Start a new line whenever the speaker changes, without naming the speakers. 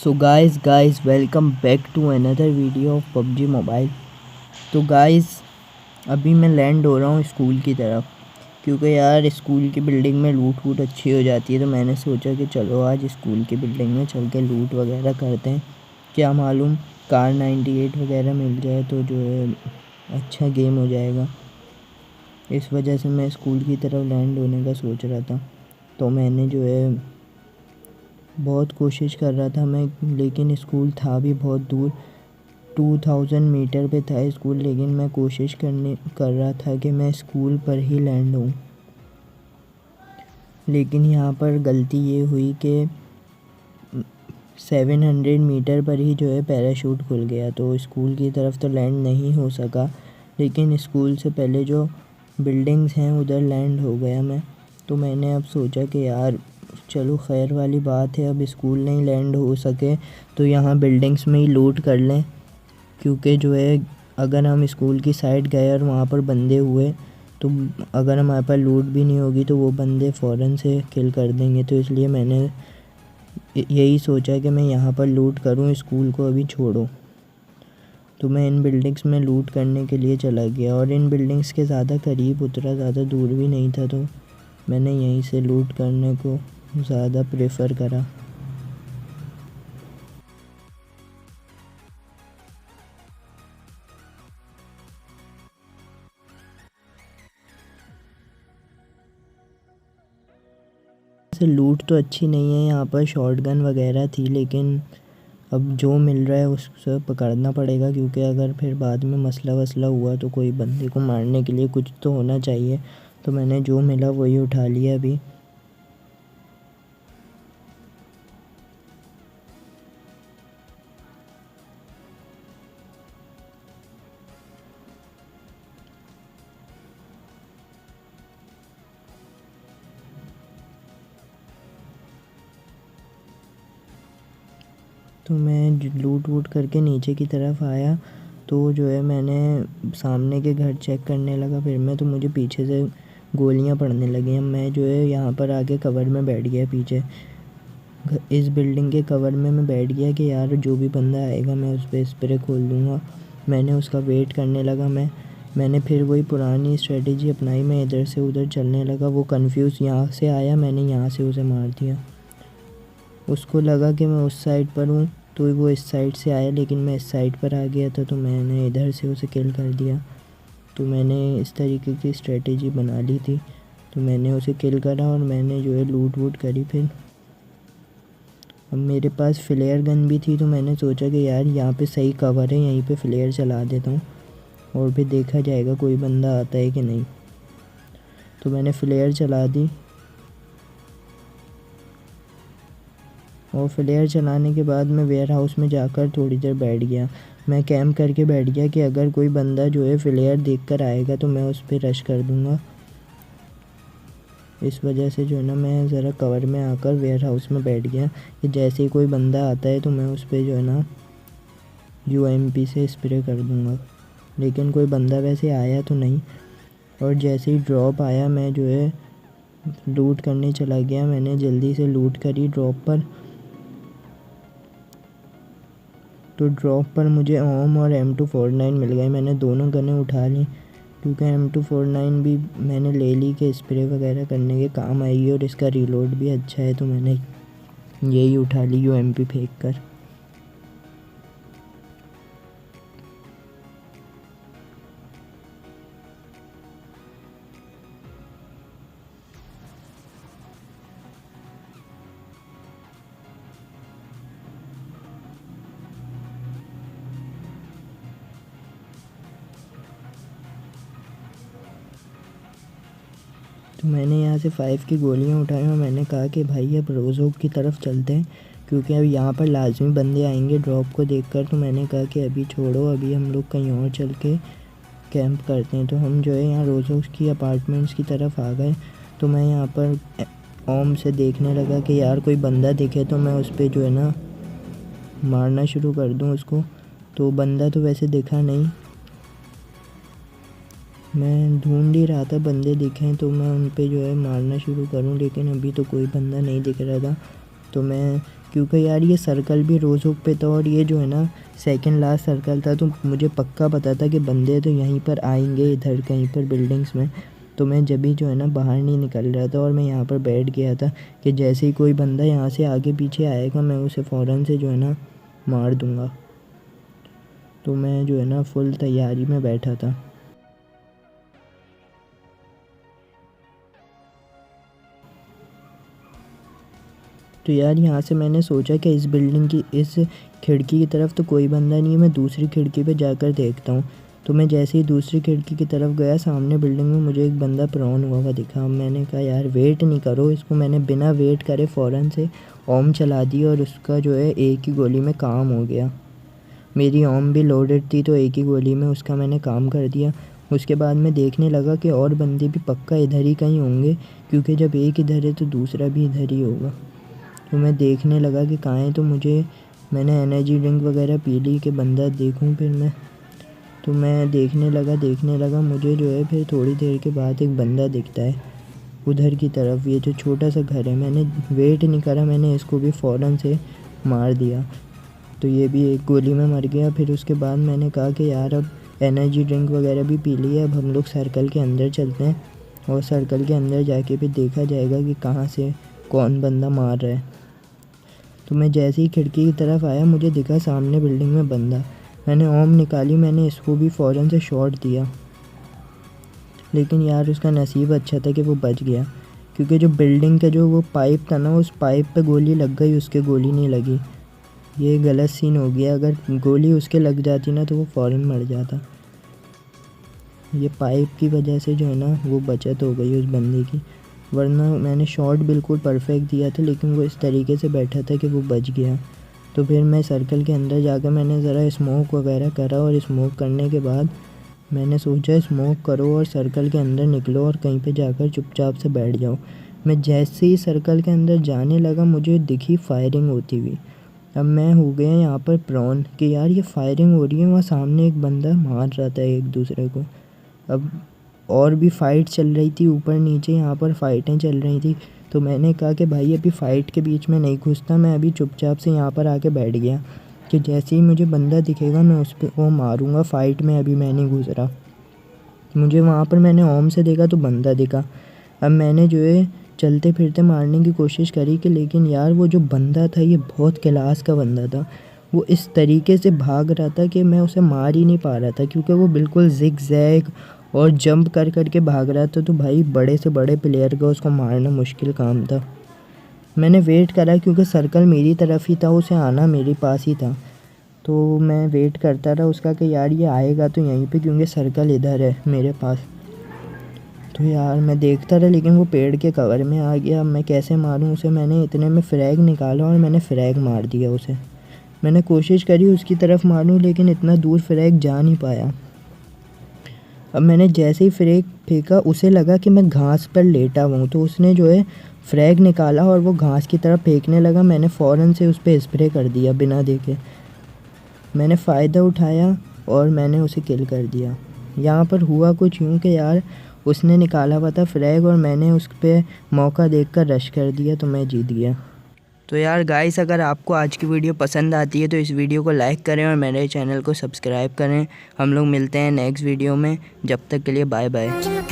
So guys welcome back to another video of PUBG mobile. तो guys अभी मैं land हो रहा हूँ स्कूल की तरफ, क्योंकि यार स्कूल की बिल्डिंग में लूट वूट अच्छी हो जाती है। तो मैंने सोचा कि चलो आज स्कूल की बिल्डिंग में चल के लूट वगैरह करते हैं। क्या मालूम कार 98 वगैरह मिल जाए तो जो है अच्छा गेम हो जाएगा। इस वजह से मैं स्कूल की तरफ लैंड होने का सोच रहा था। तो मैंने जो है बहुत कोशिश कर रहा था मैं, लेकिन स्कूल था भी बहुत दूर, 2000 मीटर पे था स्कूल। लेकिन मैं कोशिश कर रहा था कि मैं स्कूल पर ही लैंड हूँ। लेकिन यहाँ पर गलती ये हुई कि 700 मीटर पर ही जो है पैराशूट खुल गया, तो स्कूल की तरफ तो लैंड नहीं हो सका। लेकिन स्कूल से पहले जो बिल्डिंग्स हैं उधर लैंड हो गया मैं। तो मैंने अब सोचा कि यार चलो खैर वाली बात है, अब स्कूल नहीं लैंड हो सके तो यहाँ बिल्डिंग्स में ही लूट कर लें। क्योंकि जो है अगर हम स्कूल की साइड गए और वहाँ पर बंदे हुए तो अगर हमारे पास लूट भी नहीं होगी तो वो बंदे फ़ौरन से किल कर देंगे। तो इसलिए मैंने यही सोचा कि मैं यहाँ पर लूट करूँ, स्कूल को अभी छोड़ो। तो मैं इन बिल्डिंग्स में लूट करने के लिए चला गया और इन बिल्डिंग्स के ज़्यादा करीब उतरा, ज़्यादा दूर भी नहीं था। तो मैंने यहीं से लूट करने को ज़्यादा प्रेफर करा। से लूट तो अच्छी नहीं है, यहाँ पर शॉटगन वगैरह थी, लेकिन अब जो मिल रहा है उससे पकड़ना पड़ेगा। क्योंकि अगर फिर बाद में मसला वसला हुआ तो कोई बंदे को मारने के लिए कुछ तो होना चाहिए। तो मैंने जो मिला वही उठा लिया अभी। तो मैं लूट वूट करके नीचे की तरफ आया, तो जो है मैंने सामने के घर चेक करने लगा फिर मैं, तो मुझे पीछे से गोलियां पड़ने लगी। मैं जो है यहाँ पर आके कवर में बैठ गया पीछे, इस बिल्डिंग के कवर में मैं बैठ गया कि यार जो भी बंदा आएगा मैं उस पर स्प्रे खोल दूँगा। मैंने उसका वेट करने लगा। मैंने फिर वही पुरानी स्ट्रेटजी अपनाई, मैं इधर से उधर चलने लगा। वो कंफ्यूज यहाँ से आया, मैंने यहाँ से उसे मार दिया। उसको लगा कि मैं उस साइड पर हूँ तो वो इस साइड से आया, लेकिन मैं इस साइड पर आ गया था तो मैंने इधर से उसे किल कर दिया। तो मैंने इस तरीके की स्ट्रेटजी बना ली थी। तो मैंने उसे किल करा और मैंने जो है लूट वूट करी। फिर अब मेरे पास फ्लेयर गन भी थी, तो मैंने सोचा कि यार यहाँ पे सही कवर है, यहीं पे फ्लेयर चला देता हूँ और फिर देखा जाएगा कोई बंदा आता है कि नहीं। तो मैंने फ्लेयर चला दी और फ्लेयर चलाने के बाद मैं वेयर हाउस में जाकर थोड़ी देर बैठ गया। मैं कैंप करके बैठ गया कि अगर कोई बंदा जो है फ्लेयर देखकर आएगा तो मैं उस पर रश कर दूँगा। इस वजह से जो है ना मैं ज़रा कवर में आकर वेयर हाउस में बैठ गया कि जैसे ही कोई बंदा आता है तो मैं उस पर जो है ना UMP से स्प्रे कर दूँगा। लेकिन कोई बंदा वैसे आया तो नहीं, और जैसे ही ड्रॉप आया मैं जो है लूट करने चला गया। मैंने जल्दी से लूट करी ड्रॉप पर। तो ड्रॉप पर मुझे ओम और M249 मिल गए। मैंने दोनों गनें उठा ली, क्योंकि M249 भी मैंने ले ली कि स्प्रे वगैरह करने के काम आएगी और इसका रीलोड भी अच्छा है। तो मैंने यही उठा ली UMP फेंक कर। तो मैंने यहाँ से 5 की गोलियाँ उठाई और मैंने कहा कि भाई अब रोज़ोक की तरफ चलते हैं, क्योंकि अब यहाँ पर लाजमी बंदे आएंगे ड्रॉप को देखकर। तो मैंने कहा कि अभी छोड़ो, अभी हम लोग कहीं और चल के कैंप करते हैं। तो हम जो है यहाँ रोज़ोक की अपार्टमेंट्स की तरफ आ गए। तो मैं यहाँ पर ओम से देखने लगा कि यार कोई बंदा दिखे तो मैं उस पर जो है ना मारना शुरू कर दूँ उसको। तो बंदा तो वैसे दिखा नहीं, मैं ढूंढ ही रहा था बंदे दिखें तो मैं उन पे जो है मारना शुरू करूं, लेकिन अभी तो कोई बंदा नहीं दिख रहा था। तो मैं क्योंकि यार ये सर्कल भी रोज़ोक पे था और ये जो है ना सेकंड लास्ट सर्कल था, तो मुझे पक्का पता था कि बंदे तो यहीं पर आएंगे, इधर कहीं पर बिल्डिंग्स में। तो मैं जब भी जो है ना बाहर नहीं निकल रहा था और मैं यहाँ पर बैठ गया था कि जैसे ही कोई बंदा यहाँ से आगे पीछे आएगा मैं उसे फ़ौरन से जो है ना मार दूँगा। तो मैं जो है ना फुल तैयारी में बैठा था। तो यार यहाँ से मैंने सोचा कि इस बिल्डिंग की इस खिड़की की तरफ तो कोई बंदा नहीं है, मैं दूसरी खिड़की पे जाकर देखता हूँ। तो मैं जैसे ही दूसरी खिड़की की तरफ गया, सामने बिल्डिंग में मुझे एक बंदा प्रोन हुआ दिखा। मैंने कहा यार वेट नहीं करो इसको, मैंने बिना वेट करे फ़ौरन से ओम चला दी और उसका जो है एक ही गोली में काम हो गया। मेरी ओम भी लोडेड थी तो एक ही गोली में उसका मैंने काम कर दिया। उसके बाद मैं देखने लगा कि और बंदे भी पक्का इधर ही कहीं होंगे, क्योंकि जब एक इधर है तो दूसरा भी इधर ही होगा। तो मैं देखने लगा कि कहाँ है, तो मैंने एनर्जी ड्रिंक वगैरह पी ली कि बंदा देखूं। फिर मैं देखने लगा मुझे जो है फिर थोड़ी देर के बाद एक बंदा दिखता है उधर की तरफ, ये जो छोटा सा घर है। मैंने वेट नहीं करा, मैंने इसको भी फ़ौरन से मार दिया, तो ये भी एक गोली में मर गया। फिर उसके बाद मैंने कहा कि यार अब एनर्जी ड्रिंक वगैरह भी पी ली है, अब हम लोग सर्कल के अंदर चलते हैं और सर्कल के अंदर जाके भी देखा जाएगा कि कहाँ से कौन बंदा मार रहा है। तो मैं जैसे ही खिड़की की तरफ आया मुझे दिखा सामने बिल्डिंग में बंदा। मैंने ओम निकाली, मैंने इसको भी फ़ौरन से शॉट दिया, लेकिन यार उसका नसीब अच्छा था कि वो बच गया, क्योंकि जो बिल्डिंग का जो वो पाइप था ना, उस पाइप पे गोली लग गई, उसके गोली नहीं लगी। ये गलत सीन हो गया, अगर गोली उसके लग जाती ना तो वो फ़ौरन मर जाता। ये पाइप की वजह से जो है ना वो बचत हो गई उस बंदे की, वरना मैंने शॉट बिल्कुल परफेक्ट दिया था, लेकिन वो इस तरीके से बैठा था कि वो बच गया। तो फिर मैं सर्कल के अंदर जाकर मैंने ज़रा स्मोक वगैरह करा, और स्मोक करने के बाद मैंने सोचा स्मोक करो और सर्कल के अंदर निकलो और कहीं पे जाकर चुपचाप से बैठ जाओ। मैं जैसे ही सर्कल के अंदर जाने लगा मुझे दिखी फायरिंग होती हुई। अब मैं हो गया यहाँ पर प्रॉन कि यार ये फायरिंग हो रही है, वहाँ सामने एक बंदा मार रहा था एक दूसरे को। अब और भी फ़ाइट चल रही थी, ऊपर नीचे यहाँ पर फ़ाइटें चल रही थी। तो मैंने कहा कि भाई अभी फ़ाइट के बीच में नहीं घुसता, मैं अभी चुपचाप से यहाँ पर आके बैठ गया कि जैसे ही मुझे बंदा दिखेगा मैं उस पर वो मारूँगा। फ़ाइट में अभी मैं नहीं घुस रहा। मुझे वहाँ पर मैंने ओम से देखा तो बंदा दिखा। अब मैंने जो है चलते फिरते मारने की कोशिश करी कि, लेकिन यार वो जो बंदा था ये बहुत क्लास का बंदा था। वो इस तरीके से भाग रहा था कि मैं उसे मार ही नहीं पा रहा था, क्योंकि वो बिल्कुल जिग जैग और जंप कर कर के भाग रहा था। तो भाई बड़े से बड़े प्लेयर का उसको मारना मुश्किल काम था। मैंने वेट करा क्योंकि सर्कल मेरी तरफ ही था, उसे आना मेरे पास ही था। तो मैं वेट करता रहा उसका कि यार ये आएगा तो यहीं पे, क्योंकि सर्कल इधर है मेरे पास। तो यार मैं देखता रहा, लेकिन वो पेड़ के कवर में आ गया। अब मैं कैसे मारूं उसे? मैंने इतने में फ्रैग निकाला और मैंने फ्रैग मार दिया उसे। मैंने कोशिश करी उसकी तरफ मारूं, लेकिन इतना दूर फ्रैग जा नहीं पाया। अब मैंने जैसे ही फ्रैग फेंका उसे लगा कि मैं घास पर लेटा हुआ हूँ, तो उसने जो है फ्रैग निकाला और वो घास की तरफ फेंकने लगा। मैंने फ़ौरन से उस पर स्प्रे कर दिया बिना देखे। मैंने फ़ायदा उठाया और मैंने उसे किल कर दिया। यहाँ पर हुआ कुछ यूँ कि यार उसने निकाला हुआ था फ्रैग और मैंने उस पर मौका देखकर रश कर दिया, तो मैं जीत गया। तो यार गाइस, अगर आपको आज की वीडियो पसंद आती है तो इस वीडियो को लाइक करें और मेरे चैनल को सब्सक्राइब करें। हम लोग मिलते हैं नेक्स्ट वीडियो में, जब तक के लिए बाय बाय।